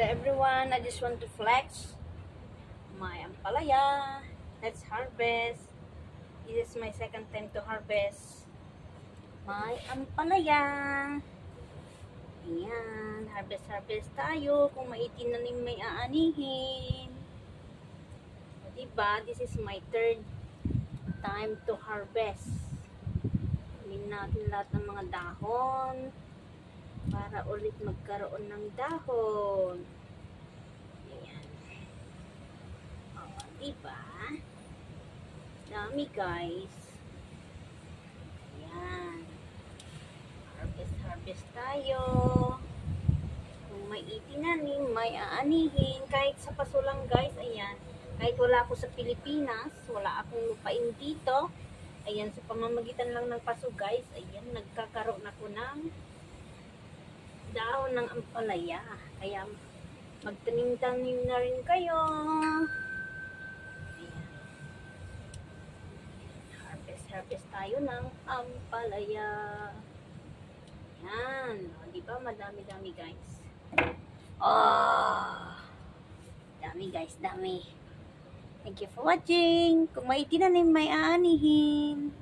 Hello everyone, I just want to flex my ampalaya. Let's harvest. This is my second time to harvest my ampalaya. Ayan, harvest tayo. Kung maitinanim may aanihin. O, diba? This is my third time to harvest. Kunin natin lahat ng mga dahon para ulit magkaroon ng dahon. Ayan. O, diba? Dami guys. Ayan. Harvest tayo. Kung may itinanim, may aanihin. Kahit sa paso lang guys, ayan. Kahit wala ako sa Pilipinas, wala akong lupain dito. Ayan, sa pamamagitan lang ng paso guys, ayan, nagkakaroon ako ng dahon ng ampalaya. Kaya magtanim-tanim na rin kayo. Ayan. Harvest tayo ng ampalaya. Ayan. O, diba? Madami-dami guys. Oh! Dami guys, dami. Thank you for watching. Kung may tinanim, may aanihin.